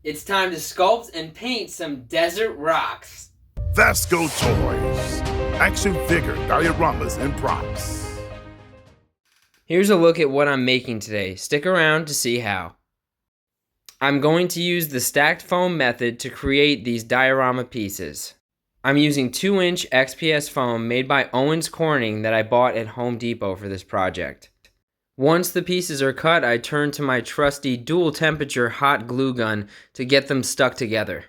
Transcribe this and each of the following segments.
It's time to sculpt and paint some desert rocks. Vascotoys, action figure dioramas and props. Here's a look at what I'm making today. Stick around to see how. I'm going to use the stacked foam method to create these diorama pieces. I'm using 2-inch XPS foam made by Owens Corning that I bought at Home Depot for this project. Once the pieces are cut, I turn to my trusty dual temperature hot glue gun to get them stuck together.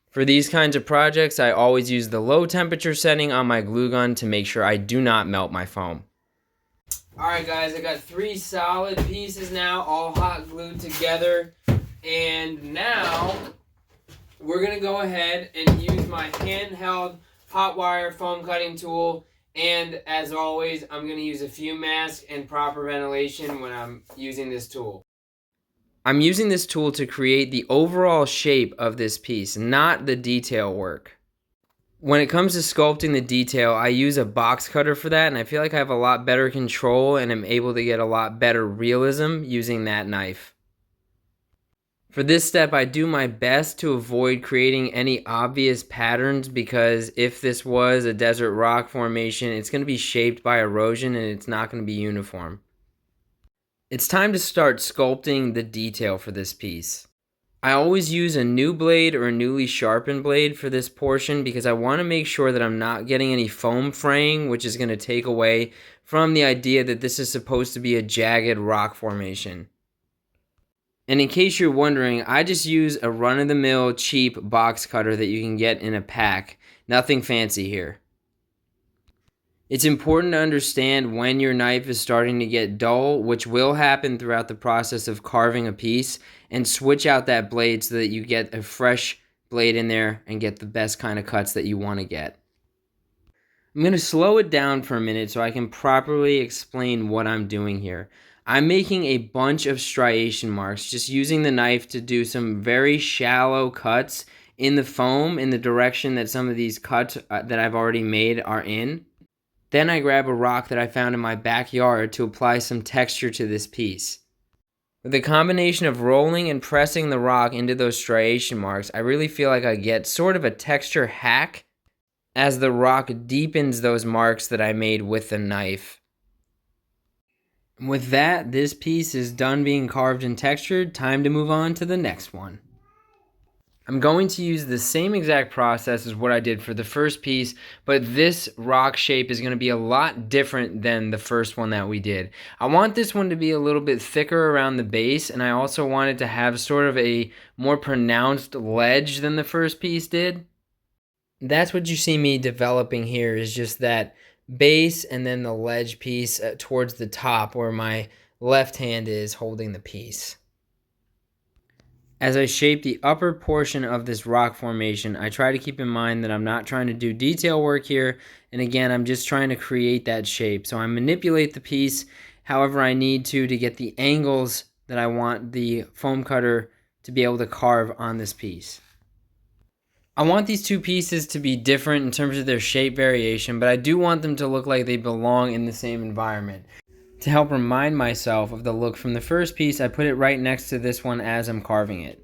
For these kinds of projects, I always use the low temperature setting on my glue gun to make sure I do not melt my foam. Alright guys, I got 3 solid pieces now, all hot glued together. And now, we're going to go ahead and use my handheld hot wire foam cutting tool. And as always, I'm going to use a fume mask and proper ventilation when I'm using this tool. I'm using this tool to create the overall shape of this piece, not the detail work. When it comes to sculpting the detail, I use a box cutter for that, and I feel like I have a lot better control and am able to get a lot better realism using that knife. For this step, I do my best to avoid creating any obvious patterns because if this was a desert rock formation, it's going to be shaped by erosion and it's not going to be uniform. It's time to start sculpting the detail for this piece. I always use a new blade or a newly sharpened blade for this portion because I want to make sure that I'm not getting any foam fraying, which is going to take away from the idea that this is supposed to be a jagged rock formation. And in case you're wondering, I just use a run-of-the-mill cheap box cutter that you can get in a pack. Nothing fancy here. It's important to understand when your knife is starting to get dull, which will happen throughout the process of carving a piece, and switch out that blade so that you get a fresh blade in there and get the best kind of cuts that you want to get. I'm going to slow it down for a minute so I can properly explain what I'm doing here. I'm making a bunch of striation marks, just using the knife to do some very shallow cuts in the foam in the direction that some of these cuts that I've already made are in. Then I grab a rock that I found in my backyard to apply some texture to this piece. With a combination of rolling and pressing the rock into those striation marks, I really feel like I get sort of a texture hack as the rock deepens those marks that I made with the knife. With that, this piece is done being carved and textured. Time to move on to the next one. I'm going to use the same exact process as what I did for the first piece, but this rock shape is going to be a lot different than the first one that we did. I want this one to be a little bit thicker around the base, and I also want it to have sort of a more pronounced ledge than the first piece did. That's what you see me developing here, is just that base and then the ledge piece towards the top where my left hand is holding the piece. As I shape the upper portion of this rock formation, I try to keep in mind that I'm not trying to do detail work here, and again, I'm just trying to create that shape. So I manipulate the piece however I need to get the angles that I want the foam cutter to be able to carve on this piece. I want these two pieces to be different in terms of their shape variation, but I do want them to look like they belong in the same environment. To help remind myself of the look from the first piece, I put it right next to this one as I'm carving it.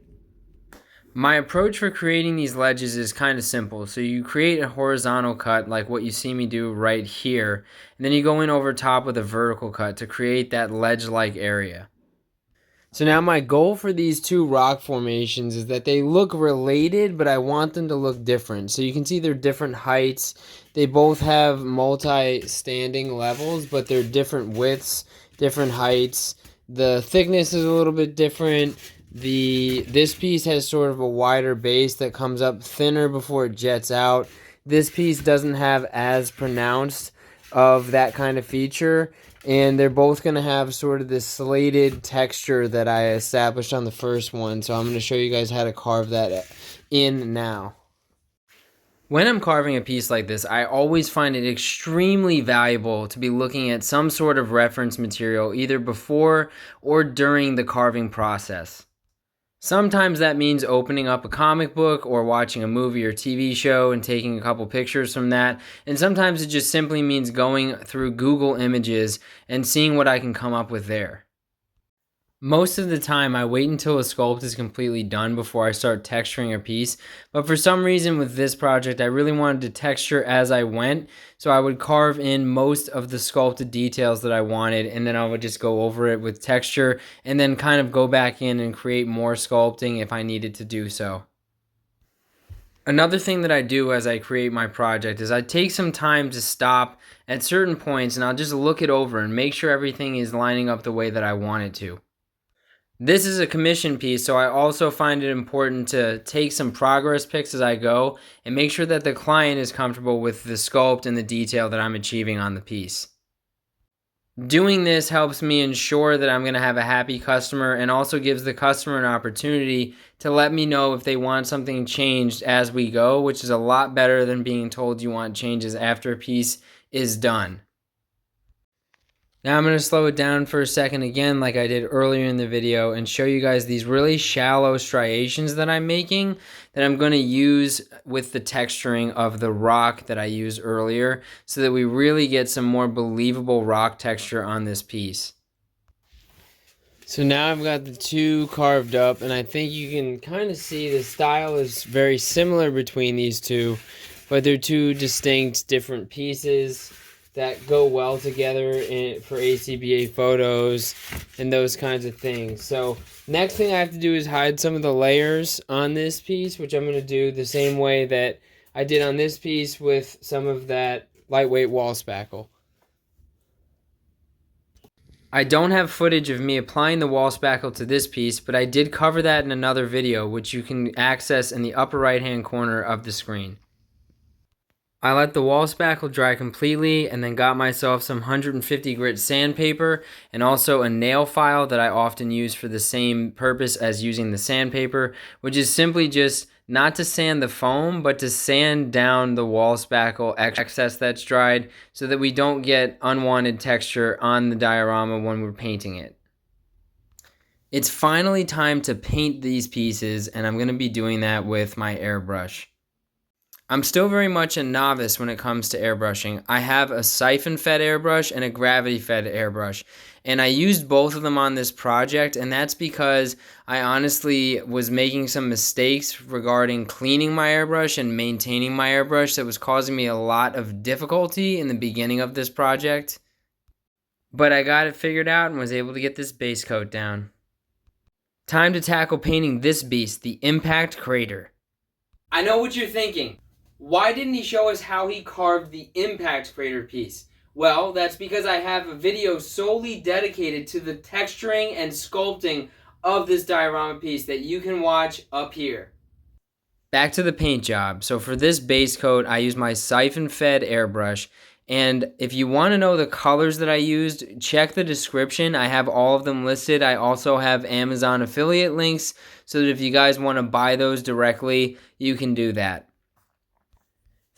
My approach for creating these ledges is kind of simple. So you create a horizontal cut like what you see me do right here, and then you go in over top with a vertical cut to create that ledge-like area. So now my goal for these two rock formations is that they look related, but I want them to look different. So you can see they're different heights. They both have multi-standing levels, but they're different widths, different heights. The thickness is a little bit different. This piece has sort of a wider base that comes up thinner before it jets out. This piece doesn't have as pronounced of that kind of feature. And they're both going to have sort of this slated texture that I established on the first one. So I'm going to show you guys how to carve that in now. When I'm carving a piece like this, I always find it extremely valuable to be looking at some sort of reference material either before or during the carving process. Sometimes that means opening up a comic book or watching a movie or TV show and taking a couple pictures from that. And sometimes it just simply means going through Google Images and seeing what I can come up with there. Most of the time, I wait until a sculpt is completely done before I start texturing a piece, but for some reason with this project, I really wanted to texture as I went, so I would carve in most of the sculpted details that I wanted, and then I would just go over it with texture, and then kind of go back in and create more sculpting if I needed to do so. Another thing that I do as I create my project is I take some time to stop at certain points, and I'll just look it over and make sure everything is lining up the way that I want it to. This is a commission piece, so I also find it important to take some progress pics as I go and make sure that the client is comfortable with the sculpt and the detail that I'm achieving on the piece. Doing this helps me ensure that I'm going to have a happy customer, and also gives the customer an opportunity to let me know if they want something changed as we go, which is a lot better than being told you want changes after a piece is done. Now I'm going to slow it down for a second again like I did earlier in the video and show you guys these really shallow striations that I'm making that I'm going to use with the texturing of the rock that I used earlier, so that we really get some more believable rock texture on this piece. So now I've got the two carved up, and I think you can kind of see the style is very similar between these two, but they're two distinct different pieces that go well together for ACBA photos and those kinds of things. So next thing I have to do is hide some of the layers on this piece, which I'm going to do the same way that I did on this piece with some of that lightweight wall spackle. I don't have footage of me applying the wall spackle to this piece, but I did cover that in another video, which you can access in the upper right hand corner of the screen. I let the wall spackle dry completely, and then got myself some 150 grit sandpaper and also a nail file that I often use for the same purpose as using the sandpaper, which is simply just not to sand the foam, but to sand down the wall spackle excess that's dried, so that we don't get unwanted texture on the diorama when we're painting it. It's finally time to paint these pieces, and I'm going to be doing that with my airbrush. I'm still very much a novice when it comes to airbrushing. I have a siphon-fed airbrush and a gravity-fed airbrush, and I used both of them on this project, and that's because I honestly was making some mistakes regarding cleaning my airbrush and maintaining my airbrush that was causing me a lot of difficulty in the beginning of this project. But I got it figured out and was able to get this base coat down. Time to tackle painting this beast, the impact crater. I know what you're thinking. Why didn't he show us how he carved the impact crater piece? Well, that's because I have a video solely dedicated to the texturing and sculpting of this diorama piece that you can watch up here. Back to the paint job. So for this base coat, I use my siphon-fed airbrush. And if you want to know the colors that I used, check the description. I have all of them listed. I also have Amazon affiliate links, so that if you guys want to buy those directly, you can do that.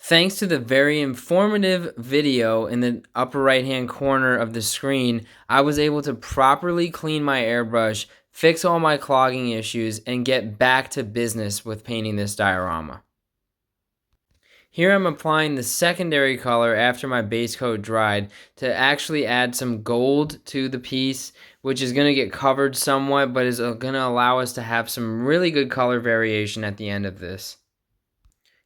Thanks to the very informative video in the upper right hand corner of the screen, I was able to properly clean my airbrush, fix all my clogging issues, and get back to business with painting this diorama. Here I'm applying the secondary color after my base coat dried to actually add some gold to the piece, which is going to get covered somewhat, but is going to allow us to have some really good color variation at the end of this.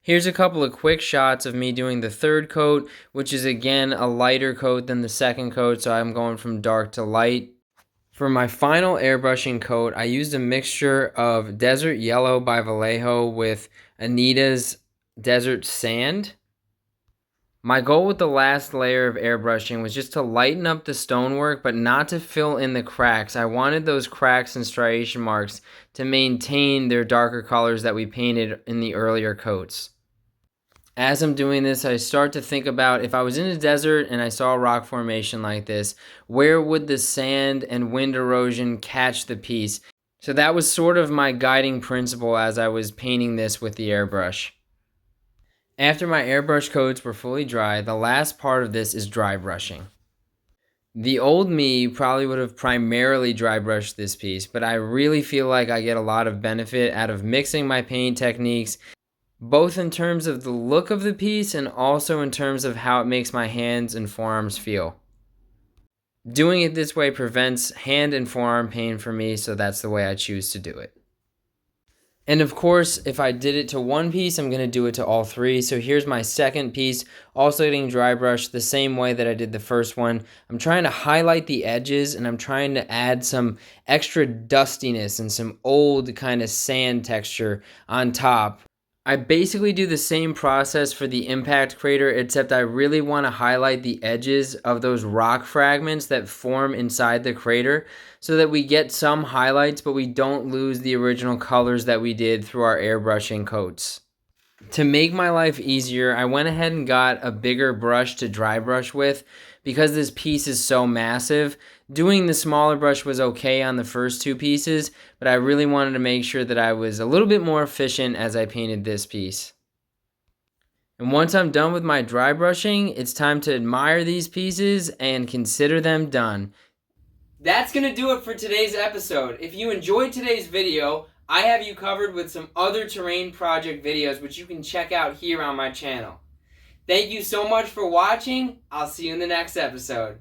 Here's a couple of quick shots of me doing the third coat, which is again a lighter coat than the second coat, so I'm going from dark to light. For my final airbrushing coat, I used a mixture of Desert Yellow by Vallejo with Anita's Desert Sand. My goal with the last layer of airbrushing was just to lighten up the stonework, but not to fill in the cracks. I wanted those cracks and striation marks to maintain their darker colors that we painted in the earlier coats. As I'm doing this, I start to think about, if I was in a desert and I saw a rock formation like this, where would the sand and wind erosion catch the piece? So that was sort of my guiding principle as I was painting this with the airbrush. After my airbrush coats were fully dry, the last part of this is dry brushing. The old me probably would have primarily dry brushed this piece, but I really feel like I get a lot of benefit out of mixing my paint techniques, both in terms of the look of the piece and also in terms of how it makes my hands and forearms feel. Doing it this way prevents hand and forearm pain for me, so that's the way I choose to do it. And of course, if I did it to one piece, I'm going to do it to all three. So here's my second piece, also getting dry brush the same way that I did the first one. I'm trying to highlight the edges, and I'm trying to add some extra dustiness and some old kind of sand texture on top. I basically do the same process for the impact crater, except I really want to highlight the edges of those rock fragments that form inside the crater so that we get some highlights, but we don't lose the original colors that we did through our airbrushing coats. To make my life easier, I went ahead and got a bigger brush to dry brush with because this piece is so massive. Doing the smaller brush was okay on the first two pieces, but I really wanted to make sure that I was a little bit more efficient as I painted this piece. And once I'm done with my dry brushing, it's time to admire these pieces and consider them done. That's going to do it for today's episode. If you enjoyed today's video, I have you covered with some other terrain project videos which you can check out here on my channel. Thank you so much for watching. I'll see you in the next episode.